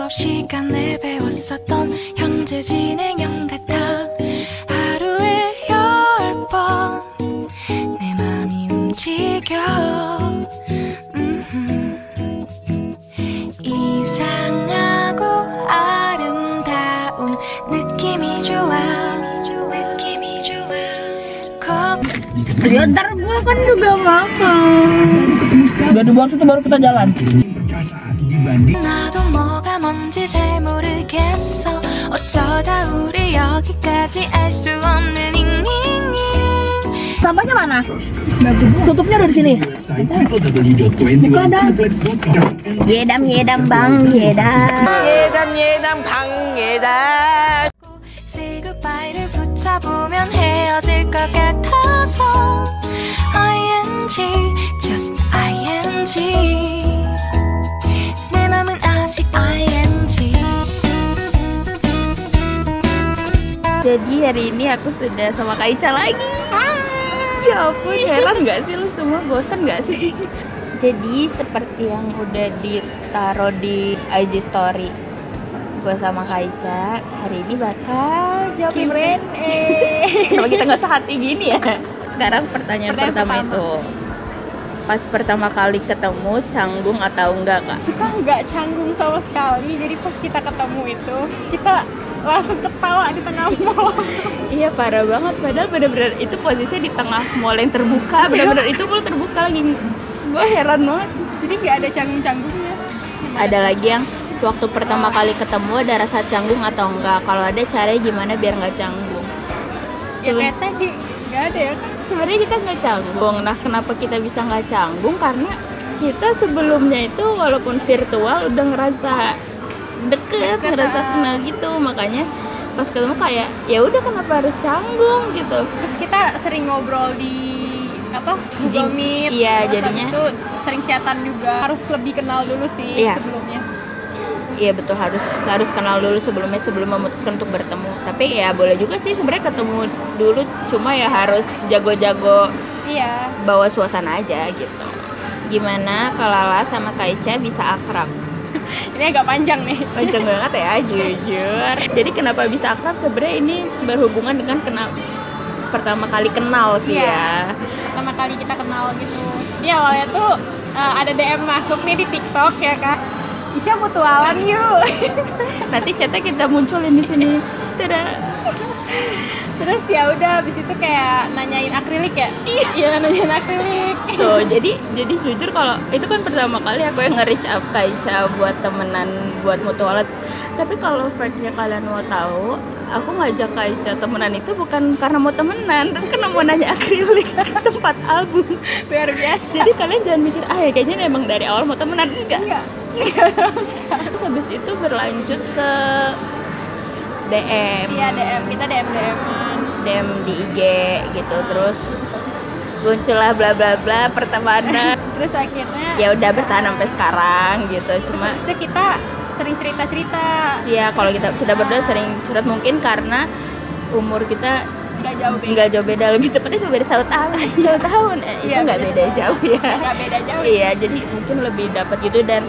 수업 시간에 배웠었던 현재 진행형 같아 하루에 10번 내 맘이 움직여 이상하고 아름다운 느낌이 좋아 Ya ntar gua kan juga makan. Udah dibuang situ baru kita jalan. 나도 뭐가 뭔지 잘 모르겠어 어쩌다 우리 여기까지 알 수 없는 잉잉잉 Sampahnya mana? Tutupnya udah di sini. Yedam yedam bang yedam. 예담 방 예담. Say goodbye를 붙여보면 헤어질 것 같아서 ING just ING 내 맘은 아직 ING. Jadi hari ini aku sudah sama Kak Ica lagi. Ya ampun, heran nggak sih lu semua, bosan nggak sih? Jadi seperti yang udah ditaruh di IG story, gue sama Kak Ica hari ini bakal jawab Q&A. Kenapa kita nggak sehati gini ya? Sekarang pertanyaan pertama itu, pas pertama kali ketemu canggung atau enggak Kak? Kita nggak canggung sama sekali, jadi pas kita ketemu itu kita langsung ketawa di tengah mall. Iya parah banget, padahal bener-bener itu posisinya di tengah mall yang terbuka, bener-bener itu mall terbuka lagi. Gue heran banget. Jadi nggak ada canggung-canggungnya. Ada lagi yang waktu pertama kali ketemu ada rasa canggung atau enggak? Kalau ada caranya gimana biar nggak canggung? Ya kayak tadi nggak ada ya. Sebenarnya kita nggak canggung. Nah kenapa kita bisa nggak canggung? Karena kita sebelumnya itu walaupun virtual udah ngerasa deket, ngerasa kenal gitu. Makanya pas ketemu kayak ya udah kenapa harus canggung gitu. Terus kita sering ngobrol di Google Meet. Iya, terus jadinya habis itu sering chatan juga. Harus lebih kenal dulu sih sebelumnya. Iya betul, harus kenal dulu sebelum memutuskan untuk bertemu. Tapi ya boleh juga sih sebenarnya ketemu dulu, cuma ya harus jago-jago bawa suasana aja gitu. Gimana kalau Lala sama Kak Ica bisa akrab? Ini agak panjang nih. Panjang banget ya, jujur. Jadi kenapa bisa akrab? Sebenarnya ini berhubungan dengan pertama kali kenal sih ya. Pertama kali kita kenal gitu. Iya awalnya tuh ada DM masuk nih di TikTok ya Kak. Ica mutualan yuk. Nanti chatnya kita munculin di sini. Dadah. Terus ya udah habis itu kayak nanyain akrilik ya. Iya nanyain akrilik. Tuh, jadi jujur kalau itu kan pertama kali aku yang nge-reach up Kak Ica buat temenan, buat mutualan. Tapi kalau fact-nya kalian mau tahu, aku ngajak Kak Ica temenan itu bukan karena mau temenan, tapi karena mau nanya akrilik tempat album. Luar biasa. Jadi kalian jangan mikir ya kayaknya memang dari awal mau temenan. Enggak. Terus habis itu berlanjut ke DM. Iya DM, kita DM di IG gitu, terus muncullah bla bla bla pertemanan. Terus akhirnya ya udah bertahan sampai sekarang gitu. Cuma terus kita sering cerita-cerita. Iya, kalau kita berdua sering curhat mungkin karena umur kita nggak jauh beda, lebih tepatnya cuma beda 1 tahun. 1 tahun itu nggak beda jauh ya. Nggak beda jauh. Iya, jadi mungkin lebih dapat gitu. Dan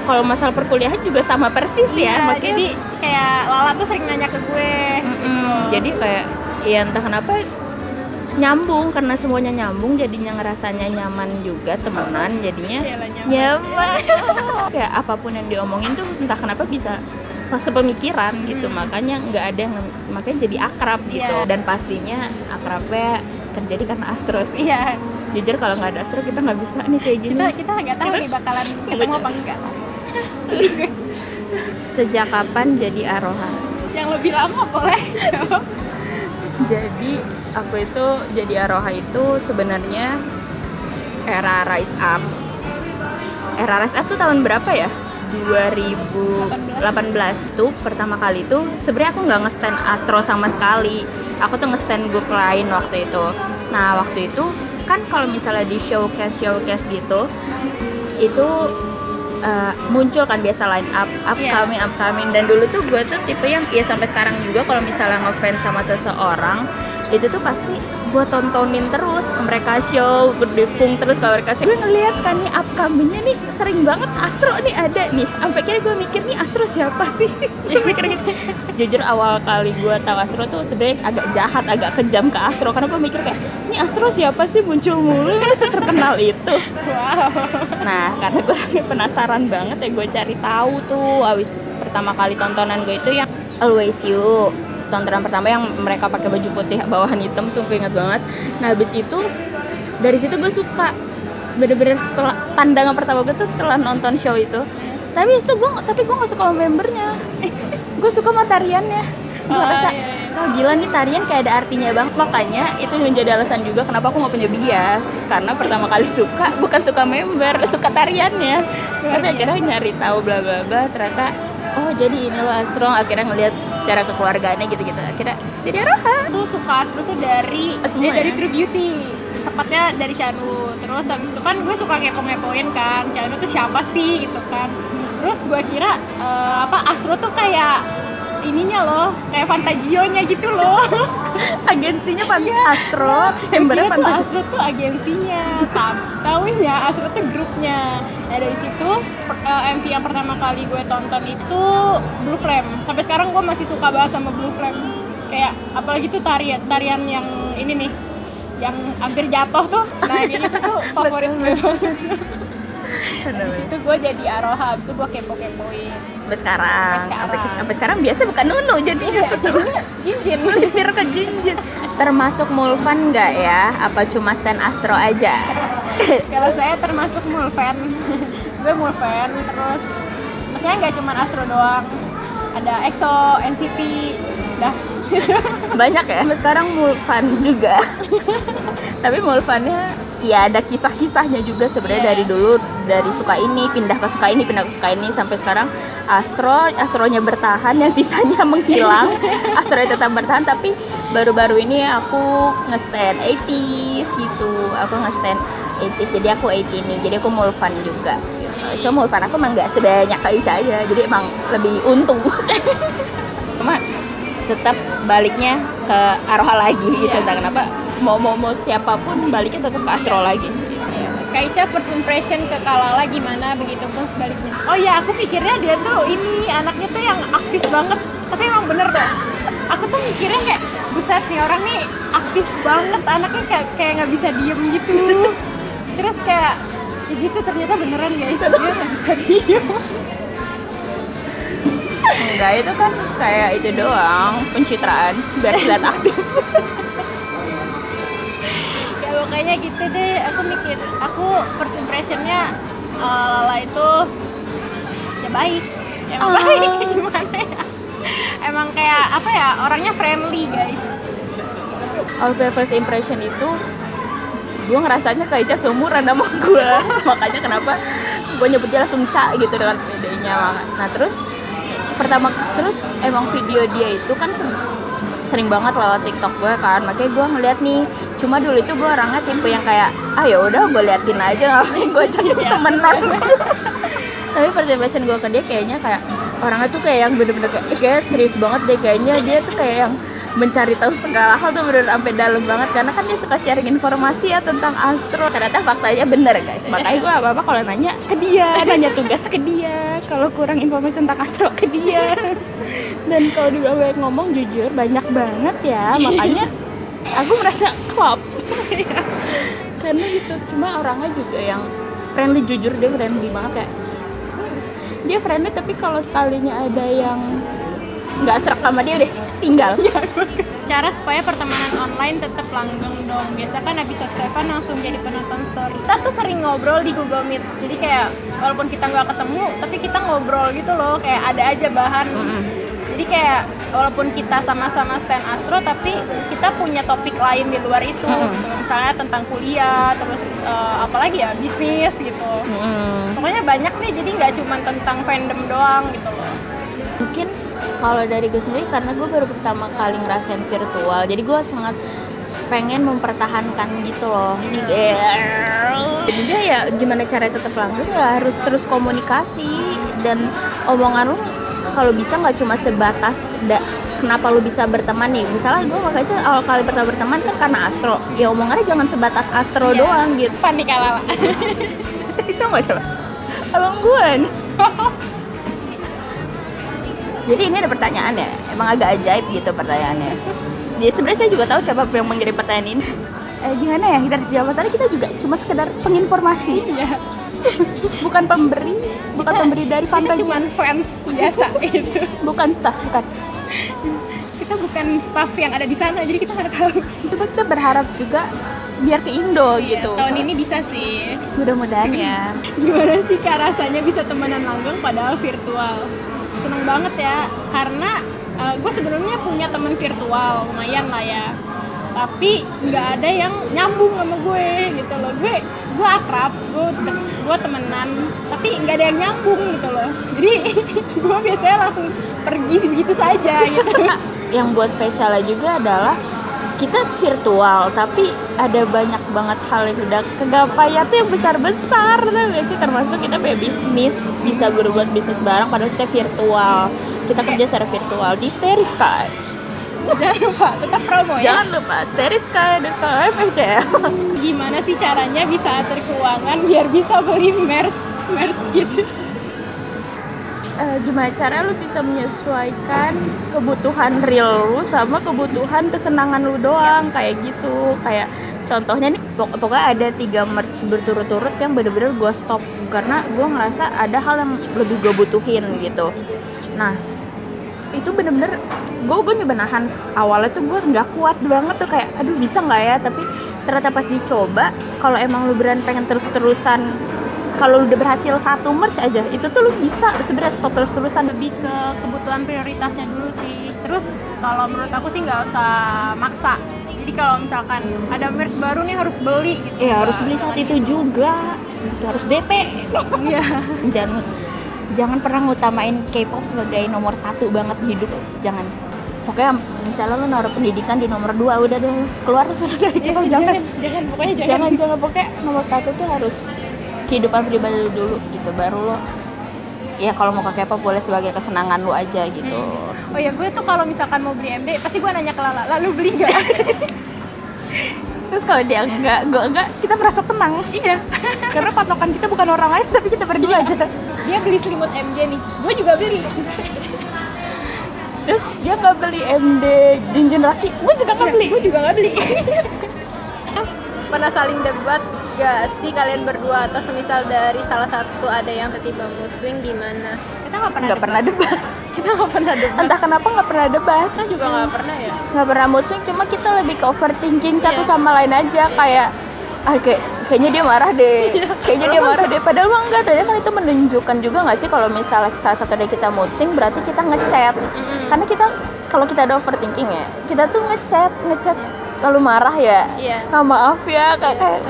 kalau masalah perkuliahan juga sama persis ya. Makanya jadi kayak Lala tuh sering nanya ke gue. Jadi kayak ya entah kenapa nyambung, karena semuanya nyambung jadinya ngerasanya nyaman juga temenan, jadinya nyaman. Kayak apapun yang diomongin tuh entah kenapa bisa sepemikiran gitu. Makanya nggak ada yang makanya jadi akrab gitu. Dan pastinya akrabnya terjadi karena Astro sih. Iya. Jujur kalau nggak ada Astro kita nggak bisa nih kayak gini. Kita nggak tahu nih bakalan ketemu apa enggak. Sejak kapan jadi Aroha? Yang lebih lama boleh. Jadi aku itu jadi Aroha itu sebenarnya era Rise Up. Era Rise Up tuh tahun berapa ya? 2018 tuh pertama kali tuh sebenarnya aku nggak nge-stand Astro sama sekali. Aku tuh nge-stand grup lain waktu itu. Nah waktu itu kan kalau misalnya di showcase gitu itu muncul kan biasa line up upcoming. Dan dulu tuh gue tuh tipe yang ya sampai sekarang juga kalau misalnya ngefans sama seseorang itu tuh pasti gue tontonin terus mereka show, berdepung terus kalau mereka show. Gue ngeliat kan nih upcomingnya nih sering banget Astro nih ada nih. Sampai kira gue mikir nih Astro siapa sih? Mikir gitu. Jujur awal kali gue tahu Astro tuh sebenarnya agak jahat, agak kejam ke Astro karena gue mikir kayak ini Astro siapa sih muncul mulu terkenal itu. Wow. Nah karena gue penasaran banget ya gue cari tahu tuh. Abis pertama kali tontonan gue itu yang Always You. Tontonan pertama yang mereka pakai baju putih bawahan hitam tuh gue ingat banget. Nah habis itu dari situ gue suka bener-bener setelah pandangan pertama gue tuh setelah nonton show itu. Tapi itu gue nggak suka sama membernya. Gue suka sama tariannya. Gue rasa gila nih tarian kayak ada artinya banget. Makanya itu menjadi alasan juga kenapa aku nggak punya bias. Karena pertama kali suka bukan suka member, suka tariannya. Tapi akhirnya nyari tahu bla bla bla ternyata oh jadi ini loh Astro, akhirnya ngeliat secara kekeluargaannya gitu-gitu, akhirnya jadi Aroha. Tuh suka Astro tuh dari dari True Beauty, tepatnya dari Chanu. Terus habis itu kan gue suka ngepo-ngepoin kan, Chanu tuh siapa sih gitu kan. Terus gue kira Astro tuh kayak ininya loh, kayak Fantagio-nya gitu loh. Agensinya Astro, membernya tuh Astro tuh agensinya, tahunya Astro tuh grupnya. Nah dari situ MV yang pertama kali gue tonton itu Blue Flame. Sampai sekarang gue masih suka banget sama Blue Flame. Kayak apalagi tuh tarian yang ini nih, yang hampir jatuh tuh. Nah ini tuh favorit gue banget. Di situ gue jadi Aroha, abis itu gue kepo-kepoin. Sampai sekarang biasa bukan Nunu jadi Jinjin. Melipir ke Jinjin. Termasuk Mulfan nggak ya? Apa cuma stan Astro aja? Kalau saya termasuk Mulfan. Gue Mulfan, terus maksudnya nggak cuma Astro doang. Ada EXO, NCT, dah. Banyak ya? Sekarang Mulfan juga. Tapi Mulfannya ya ada kisah-kisahnya juga sebenarnya dari dulu, dari suka ini pindah ke suka ini sampai sekarang Astronya bertahan, yang sisanya menghilang. Astronya tetap bertahan, tapi baru-baru ini aku nge-stan 80s gitu. Aku nge-stan 80s, jadi aku 80 nih. Jadi aku Mulfan juga. Cuma Mulfan aku emang nggak sebanyak Kak Ica aja, jadi emang lebih untung. Cuma tetap baliknya ke Aroha lagi gitu, entah kenapa. Mau siapapun baliknya tetap ke Astro lagi. Kak Ica first impression ke Kalala gimana, begitupun sebaliknya. Oh ya, aku pikirnya dia tuh ini anaknya tuh yang aktif banget. Tapi emang bener tuh. Aku tuh mikirnya kayak buset nih orang nih aktif banget, anaknya kayak nggak bisa diem gitu. Terus kayak ya gitu ternyata beneran guys, dia nggak bisa diem. Enggak, itu kan kayak itu doang, pencitraan biar terlihat aktif. Pokoknya gitu deh, aku first impressionnya Lala itu ya baik, emang baik gimana ya, emang kayak apa ya, orangnya friendly guys. First impression itu gue ngerasanya kayak Ica seumuran sama gue. Makanya kenapa gue nyebutnya langsung Ca gitu dengan bedanya. Nah terus emang video dia itu kan sering banget lewat TikTok gue kan, makanya gue ngeliat nih. Cuma dulu itu gue orangnya tipe yang kayak ya udah gue liatin aja, ngapain gue jadi temenan. Tapi first impression gue ke dia kayaknya kayak orangnya tuh kayak yang bener-bener kayak serius banget deh kayaknya. Dia tuh kayak yang mencari tahu segala hal tuh bener sampai dalam banget, karena kan dia suka sharing informasi ya tentang Astro. Ternyata faktanya bener guys, makanya gue apa-apa kalau nanya ke dia, nanya tugas ke dia, kalau kurang informasi tentang Astro ke dia. Dan kalau dia banyak ngomong jujur banyak banget ya, makanya aku merasa klop. Karena gitu, cuma orangnya juga yang friendly, jujur dia friendly banget kayak dia friendly, tapi kalau sekalinya ada yang nggak serak sama dia deh tinggal. Cara supaya pertemanan online tetap langgeng dong. Biasa kan episode 7 langsung jadi penonton story. Kita tuh sering ngobrol di Google Meet. Jadi kayak walaupun kita nggak ketemu, tapi kita ngobrol gitu loh. Kayak ada aja bahan. Jadi kayak walaupun kita sama-sama stan Astro, tapi kita punya topik lain di luar itu. Gitu. Misalnya tentang kuliah, terus apalagi ya bisnis gitu. Pokoknya banyak nih. Jadi nggak cuma tentang fandom doang gitu loh. Mungkin kalau dari gue sendiri karena gue baru pertama kali ngerasain virtual, jadi gue sangat pengen mempertahankan gitu loh. Jadi dia ya gimana caranya tetap langgeng, ya harus terus komunikasi dan omongan lu kalau bisa nggak cuma sebatas kenapa lu bisa berteman nih, misalnya gue sama Kaca awal kali pertama berteman kan karena Astro, ya omongannya jangan sebatas Astro doang gitu. Panik ala. Itu nggak coba abang gue nih. Jadi ini ada pertanyaan ya, emang agak ajaib gitu pertanyaannya. Jadi sebenarnya saya juga tahu siapa yang mengirim pertanyaan ini. Gimana ya kita harus jawab, soalnya kita juga cuma sekedar penginformasi. Bukan pemberi, bukan pemberi dari Fantasia. Cuma fans biasa gitu. Bukan staff, bukan. Kita bukan staff yang ada di sana, jadi kita nggak tahu. Coba kita berharap juga biar ke Indo gitu. Tahun ini bisa sih. Mudah-mudahan ya. Gimana sih Kak rasanya bisa temenan langgeng padahal virtual? Seneng banget ya, karena gue sebenarnya punya temen virtual lumayan lah ya, tapi nggak ada yang nyambung sama gue gitu loh. Gue akrab, gue temenan, tapi nggak ada yang nyambung gitu loh. Jadi gue biasanya langsung pergi begitu saja gitu. Yang buat spesialnya juga adalah kita virtual, tapi ada banyak banget hal yang udah kegapaian tuh yang besar-besar, nggak sih? Termasuk kita punya bisnis, bisa berbuat bisnis bareng padahal kita virtual. Kita kerja secara virtual di Starry Sky. Jangan lupa, tetap promo ya. Jangan lupa, Starry Sky dan sekolah FFCL. Gimana sih caranya bisa atur keuangan biar bisa beli merch gitu? Gimana cara lu bisa menyesuaikan kebutuhan real lu sama kebutuhan kesenangan lu doang, kayak gitu. Kayak contohnya nih, pokoknya ada 3 merch berturut-turut yang bener-bener gue stop karena gue ngerasa ada hal yang lebih gue butuhin gitu. Nah itu bener-bener gue nyoba nahan. Awalnya tuh gue nggak kuat banget tuh, kayak aduh bisa nggak ya, tapi ternyata pas dicoba, kalau emang lu beneran pengen terus-terusan, kalau udah berhasil 1 merch aja itu tuh lu bisa sebenarnya stop terus-terusan. Lebih ke kebutuhan prioritasnya dulu sih. Terus kalau menurut aku sih nggak usah maksa. Jadi kalau misalkan ada merch baru nih harus beli gitu. Ya harus beli saat itu juga, itu harus DP. Iya. Jangan pernah ngutamain K-pop sebagai nomor 1 banget di hidup, jangan. Pokoknya misalnya lu naruh pendidikan di nomor 2, udah deh keluar dari K-pop. Jangan pokoknya nomor 1 tuh harus kehidupan pribadi lu dulu gitu, baru lo ya kalau mau ke K-pop boleh sebagai kesenangan lu aja gitu. Oh ya, gue tuh kalau misalkan mau beli MD pasti gue nanya ke Lala, lalu beli nggak? Terus kalau dia enggak, gue enggak, kita merasa tenang. Iya. Karena patokan kita bukan orang lain, tapi kita berdua aja. Dia beli selimut MJ nih, gue juga beli. Terus dia nggak beli MD Jinjin Raki, gue juga nggak beli. Gue juga nggak beli. Pernah saling debat gak sih kalian berdua, atau semisal dari salah satu ada yang tiba-tiba mood swing gimana? Kita nggak pernah debat. Kita nggak pernah debat. Entah kenapa nggak pernah debat. Kita juga nggak pernah ya. Nggak pernah mood swing, cuma kita lebih ke overthinking satu sama lain aja, kayak kayaknya dia marah deh, kayaknya dia marah deh. Padahal mah enggak, tadi kan itu menunjukkan juga nggak sih kalau misalnya salah satu dari kita mood swing berarti kita ngechat. Karena kita kalau kita ada overthinking ya, kita tuh ngechat lalu marah ya. Nah, maaf ya kayak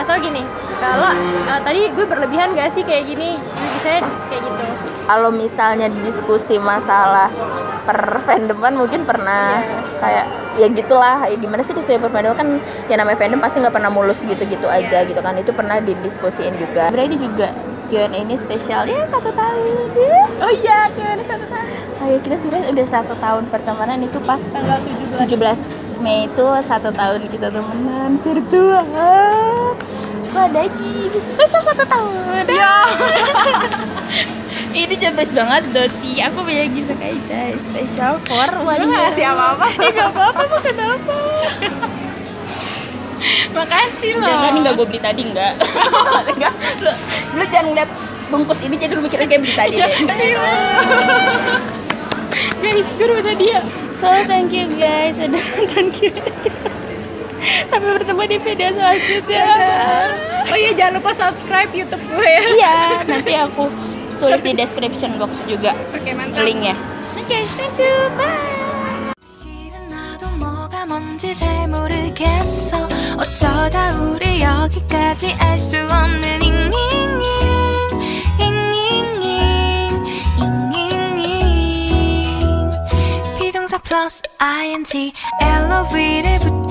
atau gini, kalau tadi gue berlebihan gak sih kayak gini, bisa kayak gitu. Kalau misalnya diskusi masalah per fandoman mungkin pernah kayak ya gitulah, ya gimana sih diskusi per fandom kan, ya namanya fandom pasti nggak pernah mulus gitu-gitu aja gitu kan, itu pernah didiskusiin juga. Berarti juga Q&A ini spesial ya 1 tahun. Oh iya, Q&A 1 tahun. Ayo kita sebenarnya udah 1 tahun pertemanan itu Pak, tanggal 17 Mei itu 1 tahun kita temenan virtual. Wah, lagi spesial 1 tahun. Ya. Ini jebes banget Doti, aku punya gitu kayak spesial for one year. Lu gak ngasih apa-apa? Gak apa-apa, kok kenapa? Makasih loh. Jangan, ini gak gue beli tadi, enggak. Lu jangan ngeliat bungkus ini jadi lu mikirnya kayak beli tadi deh. Guys, gue udah tadi ya. So, thank you guys udah nonton kita. Sampai bertemu di video selanjutnya. Oh iya, jangan lupa subscribe YouTube gue ya. Iya, nanti aku tulis di description box juga. Oke, mantap. Linknya. Oke, thank you, bye. 실은 나도 뭐가 뭔지 잘 모르겠어 어쩌다 우리 여기까지 알 수 없는 잉잉잉 비동사 플러스 ing LOV를 붙여